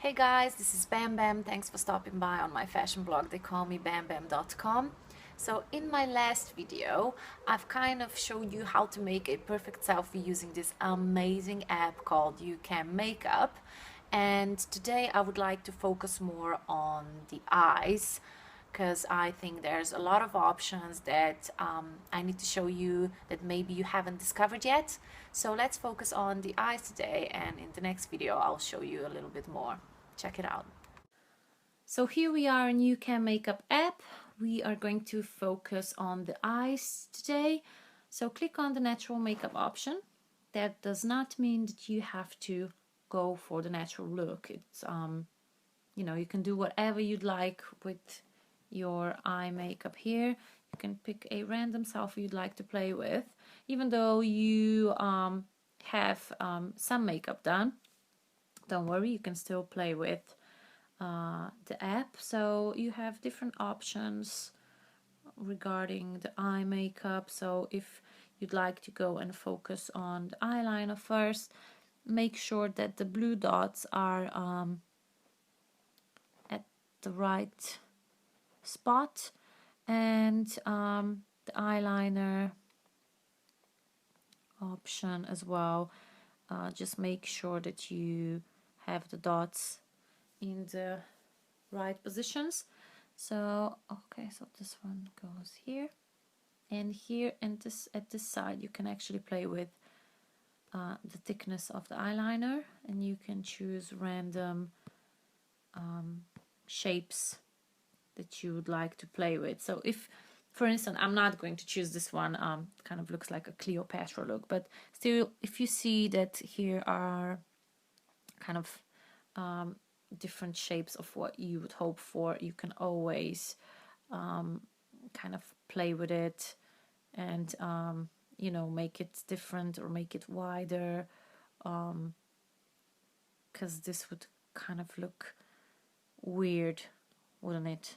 Hey guys, this is Bam Bam. Thanks for stopping by on my fashion blog. They call me bambam.com. So in my last video, I've kind of showed you how to make a perfect selfie using this amazing app called YouCam MakeUp. And today I would like to focus more on the eyes, because I think there's a lot of options that I need to show you that maybe you haven't discovered yet. So let's focus on the eyes today, and in the next video I'll show you a little bit more. Check it out. So here we are in YouCam MakeUp App. We are going to focus on the eyes today. So click on the natural makeup option. That does not mean that you have to go for the natural look. It's you can do whatever you'd like with your eye makeup here. You can pick a random selfie you'd like to play with, even though you have some makeup done. Don't worry, you can still play with the app. So you have different options regarding the eye makeup. So if you'd like to go and focus on the eyeliner first, make sure that the blue dots are at the right spot, and the eyeliner option as well. Just make sure that you have the dots in the right positions. So okay, so this one goes here, and here, and this at this side you can actually play with the thickness of the eyeliner, and you can choose random shapes that you would like to play with. So if, for instance, I'm not going to choose this one, kind of looks like a Cleopatra look, but still, if you see that here are kind of different shapes of what you would hope for, you can always kind of play with it and make it different or make it wider, because this would kind of look weird, wouldn't it?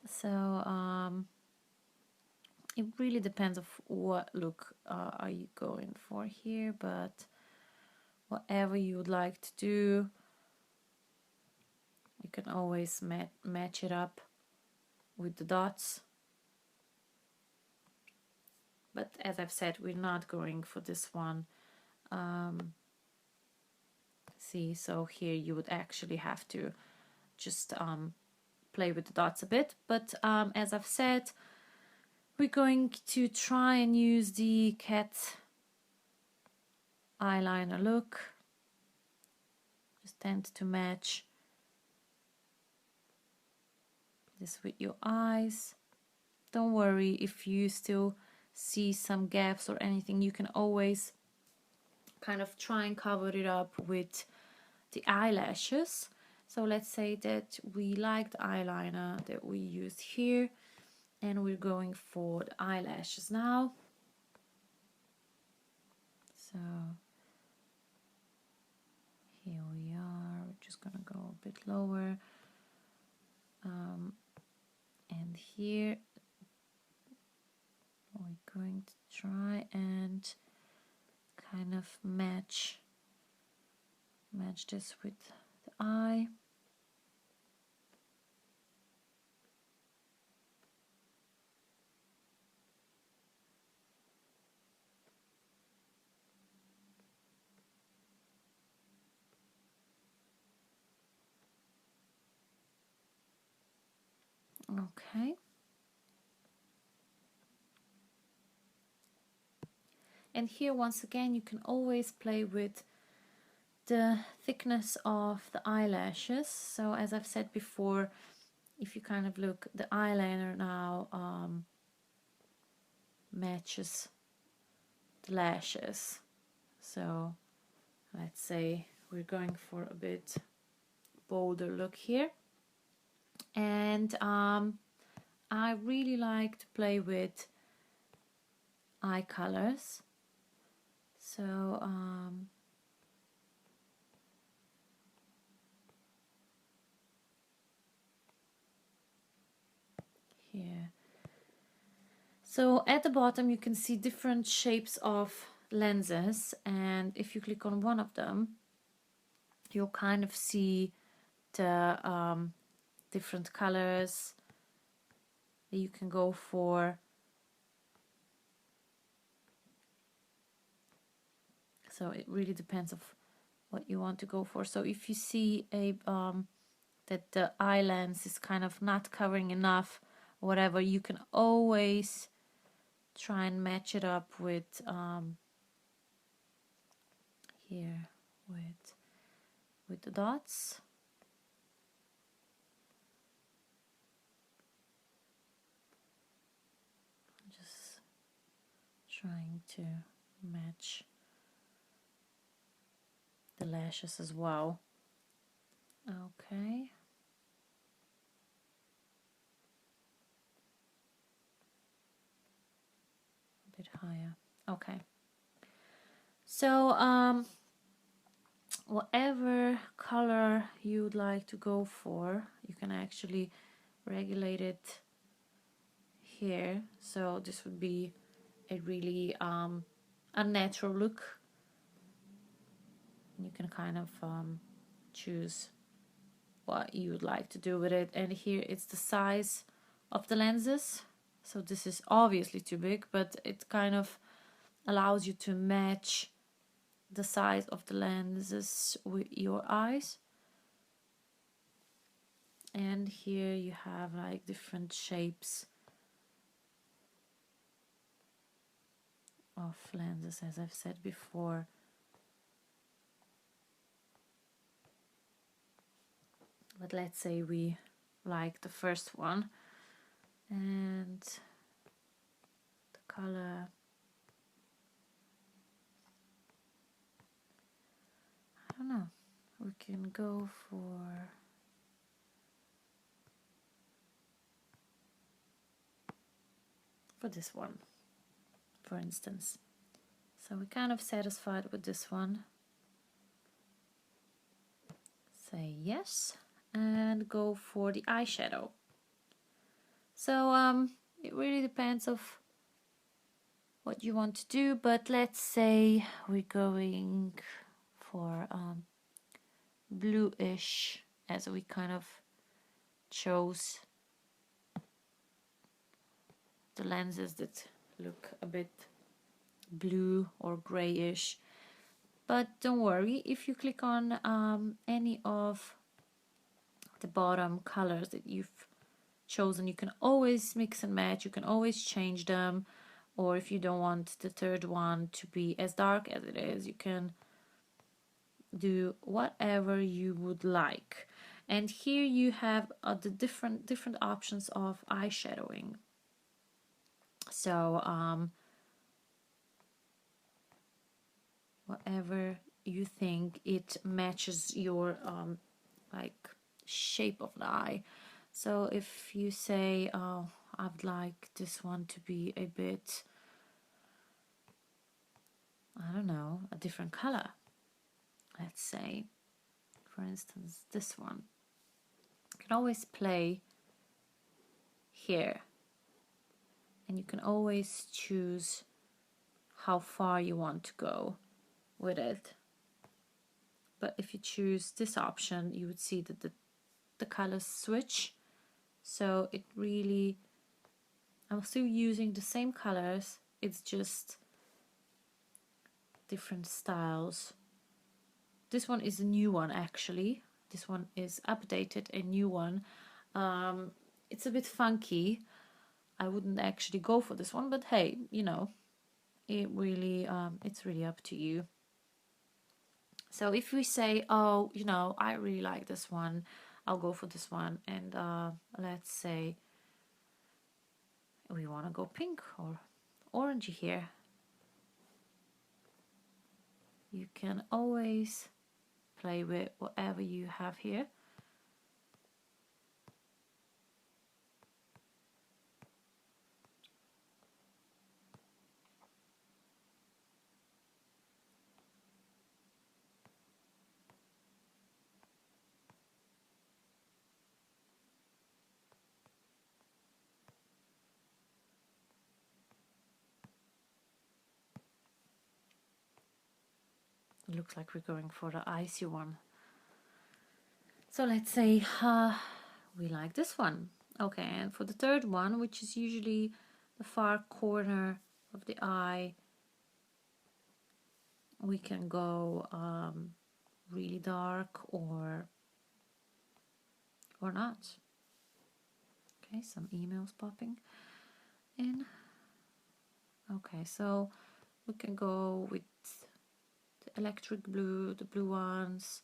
So it really depends of what look are you going for here, but whatever you would like to do, you can always match it up with the dots. But as I've said, we're not going for this one. See, so here you would actually have to just play with the dots a bit. But as I've said, we're going to try and use the cat eyeliner look. Just tend to match this with your eyes. Don't worry if you still see some gaps or anything, you can always kind of try and cover it up with the eyelashes. So let's say that we like the eyeliner that we used here, and we're going for the eyelashes now. So here we are, we're just gonna go a bit lower, and here we're going to try and kind of match this with the eye. Okay. And here once again you can always play with the thickness of the eyelashes. So as I've said before, if you kind of look, the eyeliner now matches the lashes. So let's say we're going for a bit bolder look here, and I really like to play with eye colors. So here, so at the bottom you can see different shapes of lenses, and if you click on one of them, you'll kind of see the different colors that you can go for. So it really depends of what you want to go for. So if you see a that the eye lens is kind of not covering enough, whatever, you can always try and match it up with here with the dots. I'm just trying to match the lashes as well. Okay. A bit higher. Okay. So whatever color you'd like to go for, you can actually regulate it here. So this would be a really unnatural look. You can kind of choose what you would like to do with it. And here it's the size of the lenses. So this is obviously too big, but it kind of allows you to match the size of the lenses with your eyes. And here you have like different shapes of lenses, as I've said before. But let's say we like the first one, and the color, I don't know, we can go for this one, for instance. So we're kind of satisfied with this one. Say yes and go for the eyeshadow. So it really depends of what you want to do, but let's say we're going for bluish, as we kind of chose the lenses that look a bit blue or grayish. But don't worry, if you click on any of the bottom colors that you've chosen, you can always mix and match, you can always change them. Or if you don't want the third one to be as dark as it is, you can do whatever you would like. And here you have the different options of eyeshadowing. So whatever you think it matches your like shape of the eye. So if you say, oh, I'd like this one to be a bit, I don't know, a different color. Let's say, for instance, this one. You can always play here, and you can always choose how far you want to go with it. But if you choose this option, you would see that the colors switch. So it really, I'm still using the same colors, it's just different styles. This one is a new one actually. This one is updated, a new one. It's a bit funky. I wouldn't actually go for this one, but hey, you know, it really it's really up to you. So if we say, oh, you know, I really like this one, I'll go for this one, and let's say we want to go pink or orangey here, you can always play with whatever you have here. It looks like we're going for the icy one. So let's say we like this one. Okay, and for the third one, which is usually the far corner of the eye, we can go really dark or not. Okay, some emails popping in. Okay, so we can go with the electric blue, the blue ones,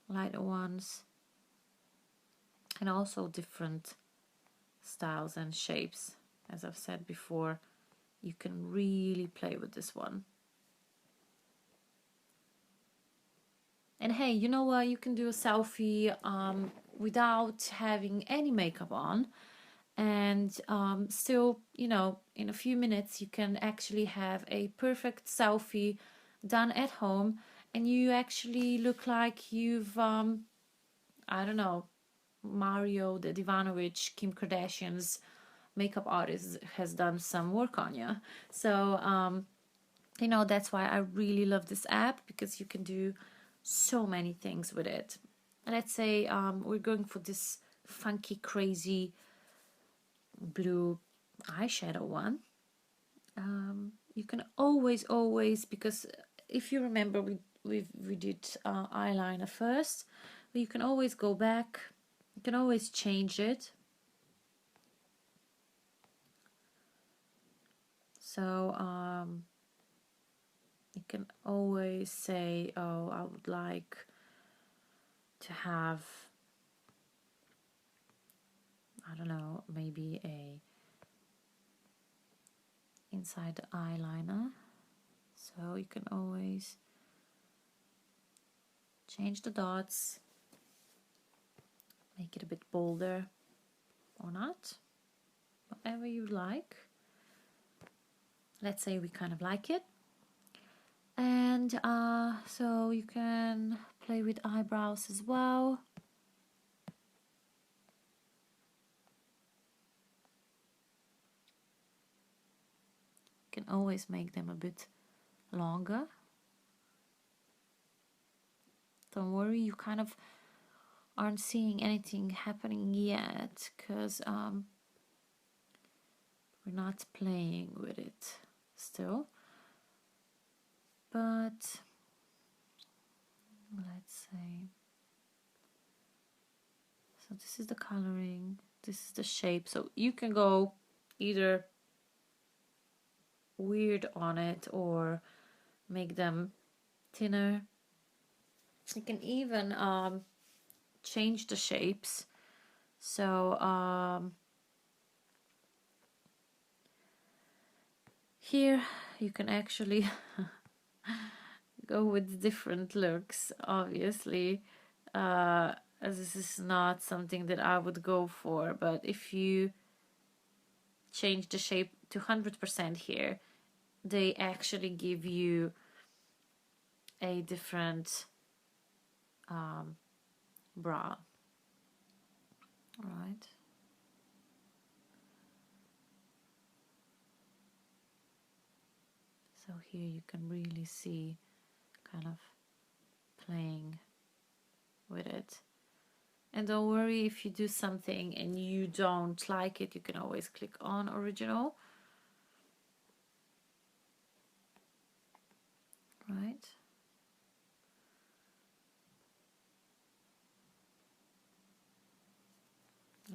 lighter ones, and also different styles and shapes. As I've said before, you can really play with this one. And hey, you know what? You can do a selfie without having any makeup on, and still, you know, in a few minutes you can actually have a perfect selfie done at home, and you actually look like you've I don't know, Mario the Divanovic, Kim Kardashian's makeup artist has done some work on you. So you know, that's why I really love this app, because you can do so many things with it. Let's say we're going for this funky, crazy blue eyeshadow one. You can always, because if you remember, we did eyeliner first, but you can always go back. You can always change it. So you can always say, oh, I would like to have, I don't know, maybe a inside the eyeliner. So you can always change the dots, make it a bit bolder or not, whatever you like. Let's say we kind of like it. And so you can play with eyebrows as well. You can always make them a bit longer. Don't worry, you kind of aren't seeing anything happening yet, because we're not playing with it still. But let's say, so this is the coloring, this is the shape. So you can go either weird on it or make them thinner. You can even change the shapes. So here you can actually go with different looks, obviously, as this is not something that I would go for, but if you change the shape to 100% here, they actually give you a different brow. All right. So here you can really see kind of playing with it. And don't worry if you do something and you don't like it, you can always click on original. Right.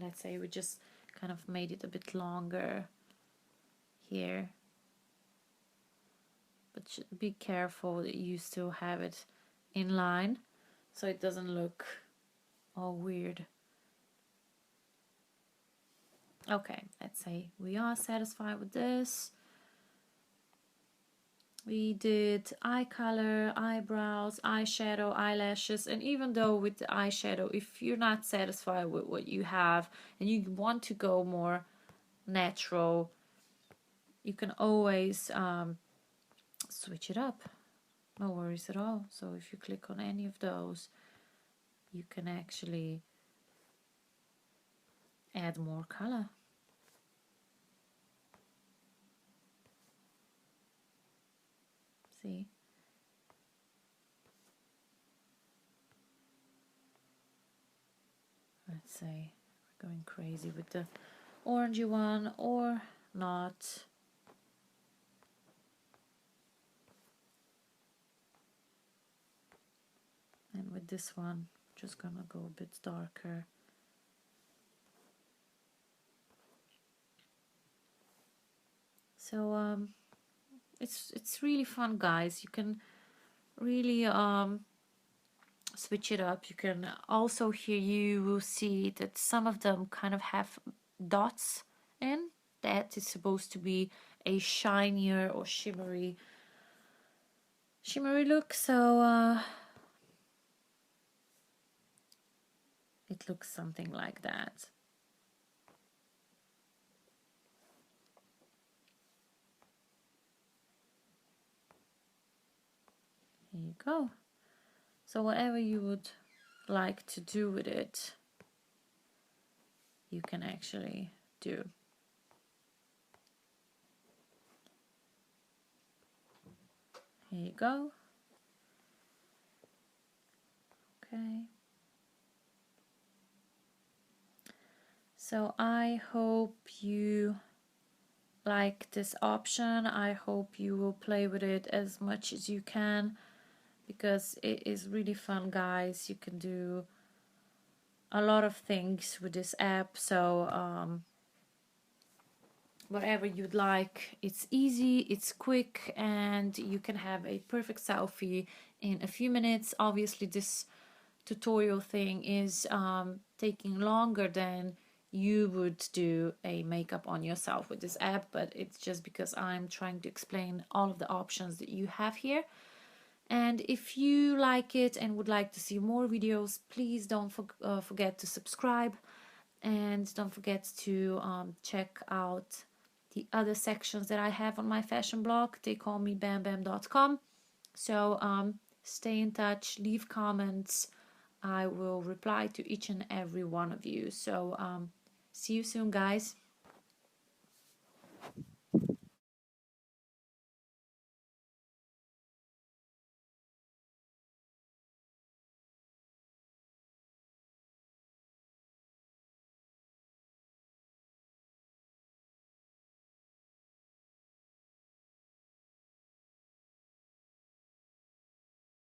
Let's say we just kind of made it a bit longer here. But be careful that you still have it in line so it doesn't look all weird. Okay, let's say we are satisfied with this. We did eye color, eyebrows, eyeshadow, eyelashes, and even though with the eyeshadow, if you're not satisfied with what you have and you want to go more natural, you can always switch it up. No worries at all. So if you click on any of those, you can actually add more color. See? say we're going crazy with the orangey one or not. And with this one, just gonna go a bit darker. So it's really fun, guys. You can really switch it up. You can also, here you will see that some of them kind of have dots in. That is supposed to be a shinier or shimmery look. So it looks something like that. Here you go. So whatever you would like to do with it, you can actually do. Here you go. Okay. So I hope you like this option. I hope you will play with it as much as you can, because it is really fun, guys. You can do a lot of things with this app. So whatever you'd like, it's easy, it's quick, and you can have a perfect selfie in a few minutes. Obviously this tutorial thing is taking longer than you would do a makeup on yourself with this app, but it's just because I'm trying to explain all of the options that you have here. And if you like it and would like to see more videos, please don't forget to subscribe, and don't forget to check out the other sections that I have on my fashion blog. They call me bambam.com. So stay in touch, leave comments. I will reply to each and every one of you. So see you soon, guys.